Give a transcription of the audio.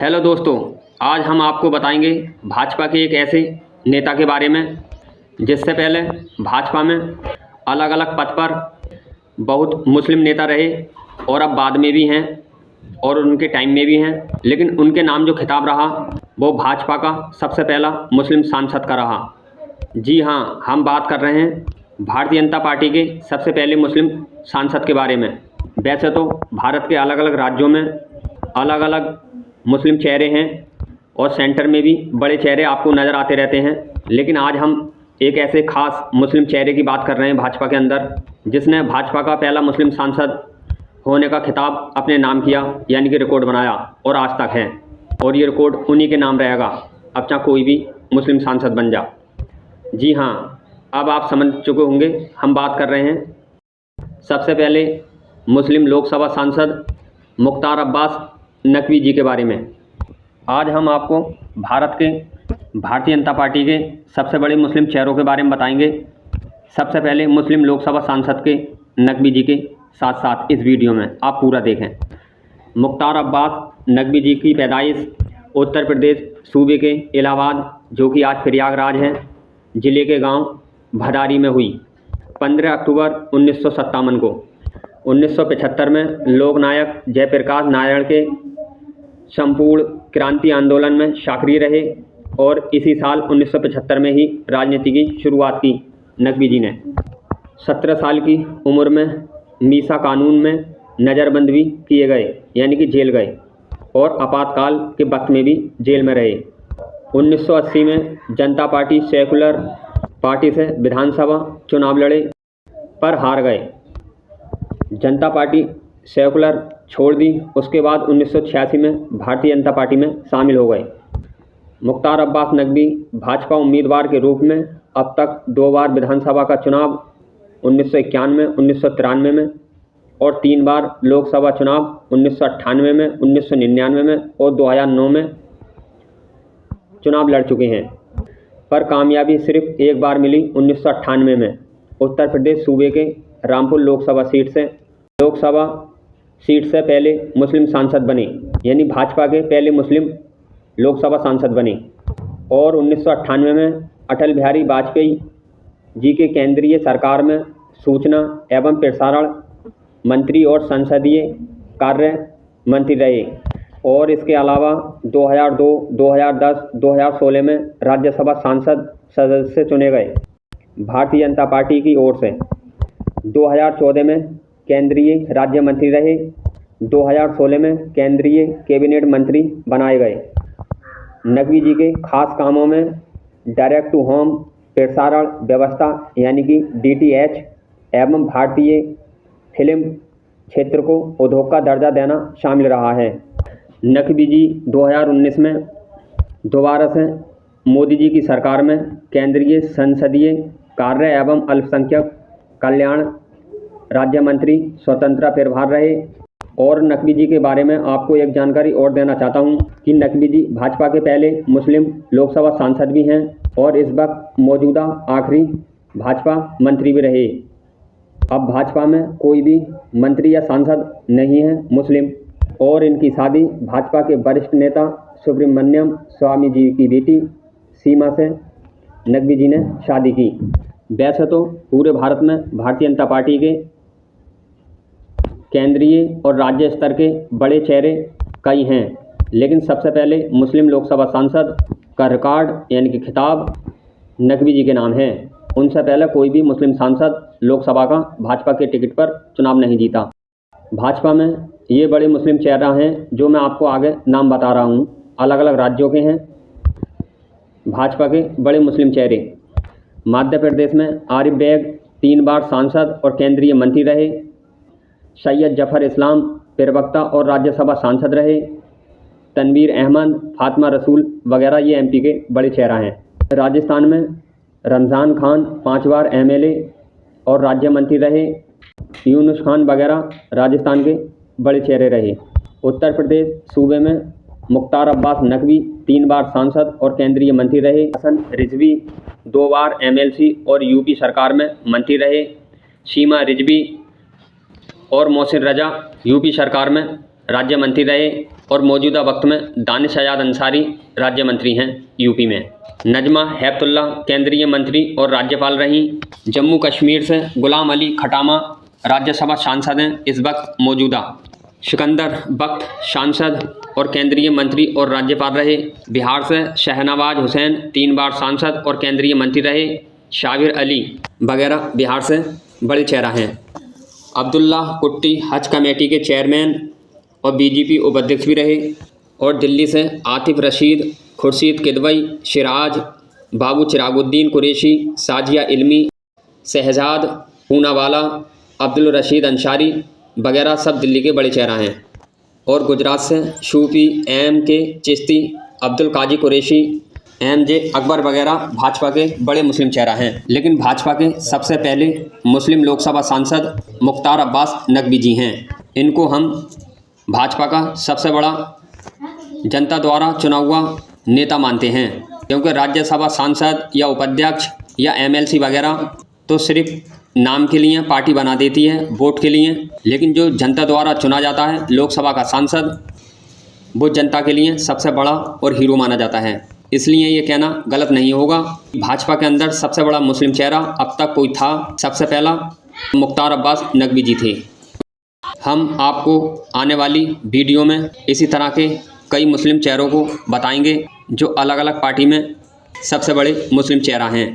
Hello दोस्तों, आज हम आपको बताएंगे भाजपा के एक ऐसे नेता के बारे में जिससे पहले भाजपा में अलग अलग पद पर बहुत मुस्लिम नेता रहे और अब बाद में भी हैं और उनके टाइम में भी हैं, लेकिन उनके नाम जो खिताब रहा वो भाजपा का सबसे पहला मुस्लिम सांसद का रहा। जी हाँ, हम बात कर रहे हैं भारतीय जनता पार्टी के सबसे पहले मुस्लिम सांसद के बारे में। वैसे तो भारत के अलग अलग राज्यों में अलग अलग मुस्लिम चेहरे हैं और सेंटर में भी बड़े चेहरे आपको नज़र आते रहते हैं, लेकिन आज हम एक ऐसे खास मुस्लिम चेहरे की बात कर रहे हैं भाजपा के अंदर जिसने भाजपा का पहला मुस्लिम सांसद होने का खिताब अपने नाम किया, यानी कि रिकॉर्ड बनाया और आज तक है, और ये रिकॉर्ड उन्हीं के नाम रहेगा। अब चाहे कोई भी मुस्लिम सांसद बन जा। जी हाँ, अब आप समझ चुके होंगे हम बात कर रहे हैं सबसे पहले मुस्लिम लोकसभा सांसद मुख्तार अब्बास नकवी जी के बारे में। आज हम आपको भारतीय जनता पार्टी के सबसे बड़े मुस्लिम चेहरों के बारे में बताएंगे। सबसे पहले मुस्लिम लोकसभा सांसद के नकवी जी के साथ साथ इस वीडियो में आप पूरा देखें। मुख्तार अब्बास नकवी जी की पैदाइश उत्तर प्रदेश सूबे के इलाहाबाद, जो कि आज प्रयागराज है, ज़िले के गांव भदारी में हुई 15 अक्टूबर 1957 को। 1975 में लोकनायक जयप्रकाश नारायण के संपूर्ण क्रांति आंदोलन में सक्रिय रहे और इसी साल 1975 में ही राजनीति की शुरुआत की नकवी जी ने। 17 साल की उम्र में मीसा कानून में नज़रबंद भी किए गए, यानी कि जेल गए, और आपातकाल के वक्त में भी जेल में रहे। 1980 में जनता पार्टी सेकुलर पार्टी से विधानसभा चुनाव लड़े पर हार गए। जनता पार्टी सेकुलर छोड़ दी। उसके बाद 1986 में भारतीय जनता पार्टी में शामिल हो गए। मुख्तार अब्बास नकवी भाजपा उम्मीदवार के रूप में अब तक 2 बार विधानसभा का चुनाव 1991, 1993 में और 3 बार लोकसभा चुनाव 1998 में, 1999 में और 2009 में चुनाव लड़ चुके हैं, पर कामयाबी सिर्फ एक बार मिली 1998 में उत्तर प्रदेश सूबे के रामपुर लोकसभा सीट से पहले मुस्लिम सांसद बने, यानी भाजपा के पहले मुस्लिम लोकसभा सांसद बने। और 1998 में अटल बिहारी वाजपेयी जी के केंद्रीय सरकार में सूचना एवं प्रसारण मंत्री और संसदीय कार्य मंत्री रहे। और इसके अलावा 2002, 2010, 2016 में राज्यसभा सांसद सदस्य चुने गए भारतीय जनता पार्टी की ओर से। 2014 में केंद्रीय राज्य मंत्री रहे। 2016 में केंद्रीय कैबिनेट मंत्री बनाए गए। नकवी जी के खास कामों में डायरेक्ट टू होम प्रसारण व्यवस्था, यानी कि DTH, एवं भारतीय फिल्म क्षेत्र को उद्योग का दर्जा देना शामिल रहा है। नकवी जी 2019 में दोबारा से मोदी जी की सरकार में केंद्रीय संसदीय कार्य एवं अल्पसंख्यक कल्याण राज्य मंत्री स्वतंत्र प्रभार रहे। और नकवी जी के बारे में आपको एक जानकारी और देना चाहता हूं कि नकवी जी भाजपा के पहले मुस्लिम लोकसभा सांसद भी हैं और इस वक्त मौजूदा आखिरी भाजपा मंत्री भी रहे। अब भाजपा में कोई भी मंत्री या सांसद नहीं है मुस्लिम। और इनकी शादी भाजपा के वरिष्ठ नेता सुब्रमण्यम स्वामी जी की बेटी सीमा से नकवी जी ने शादी की। वैसे तो पूरे भारत में भारतीय जनता पार्टी के केंद्रीय और राज्य स्तर के बड़े चेहरे कई हैं, लेकिन सबसे पहले मुस्लिम लोकसभा सांसद का रिकॉर्ड, यानी कि खिताब, नकवी जी के नाम है। उनसे पहले कोई भी मुस्लिम सांसद लोकसभा का भाजपा के टिकट पर चुनाव नहीं जीता। भाजपा में ये बड़े मुस्लिम चेहरा हैं जो मैं आपको आगे नाम बता रहा हूँ, अलग अलग राज्यों के हैं भाजपा के बड़े मुस्लिम चेहरे। मध्य प्रदेश में आरिफ बेग 3 बार सांसद और केंद्रीय मंत्री रहे। सैयद जफर इस्लाम प्रवक्ता और राज्यसभा सांसद रहे। तनवीर अहमद, फातिमा रसूल वगैरह ये MP के बड़े चेहरा हैं। राजस्थान में रमज़ान खान 5 बार MLA और राज्य मंत्री रहे। यूनुस खान वगैरह राजस्थान के बड़े चेहरे रहे। उत्तर प्रदेश सूबे में मुख्तार अब्बास नकवी 3 बार सांसद और केंद्रीय मंत्री रहे। हसन रिजवी 2 बार MLC और UP सरकार में मंत्री रहे। सीमा रिजवी और मोहसिन रजा UP सरकार में राज्य मंत्री रहे और मौजूदा वक्त में दानिश आज़ाद अंसारी राज्य मंत्री हैं यूपी में। नजमा हेपतुल्ला केंद्रीय मंत्री और राज्यपाल रहीं। जम्मू कश्मीर से गुलाम अली खटामा राज्यसभा सांसद हैं इस वक्त मौजूदा। सिकंदर बख्त सांसद और केंद्रीय मंत्री और राज्यपाल रहे। बिहार से शहनवाज हुसैन 3 बार सांसद और केंद्रीय मंत्री रहे। शाबिर अली वगैरह बिहार से बड़े चेहरा हैं। अब्दुल्ला कुट्टी हज कमेटी के चेयरमैन और बीजेपी उपाध्यक्ष भी रहे। और दिल्ली से आतिफ रशीद, खुर्शीद किदवई, सिराज, बाबू चिरागुद्दीन कुरैशी, साजिया इल्मी, शहजाद पूनावाला, अब्दुल रशीद अंसारी वगैरह सब दिल्ली के बड़े चेहरा हैं। और गुजरात से शूफी, M.K. चिश्ती, अब्दुल काजी कुरैशी, M.J. अकबर वगैरह भाजपा के बड़े मुस्लिम चेहरा हैं। लेकिन भाजपा के सबसे पहले मुस्लिम लोकसभा सांसद मुख्तार अब्बास नकवी जी हैं। इनको हम भाजपा का सबसे बड़ा जनता द्वारा चुना हुआ नेता मानते हैं, क्योंकि राज्यसभा सांसद या उपाध्यक्ष या MLC वगैरह तो सिर्फ नाम के लिए पार्टी बना देती है वोट के लिए, लेकिन जो जनता द्वारा चुना जाता है लोकसभा का सांसद, वो जनता के लिए सबसे बड़ा और हीरो माना जाता है। इसलिए ये कहना गलत नहीं होगा। भाजपा के अंदर सबसे बड़ा मुस्लिम चेहरा अब तक कोई था, सबसे पहला मुख्तार अब्बास नकवी जी थे। हम आपको आने वाली वीडियो में इसी तरह के कई मुस्लिम चेहरों को बताएंगे जो अलग अलग पार्टी में सबसे बड़े मुस्लिम चेहरा हैं।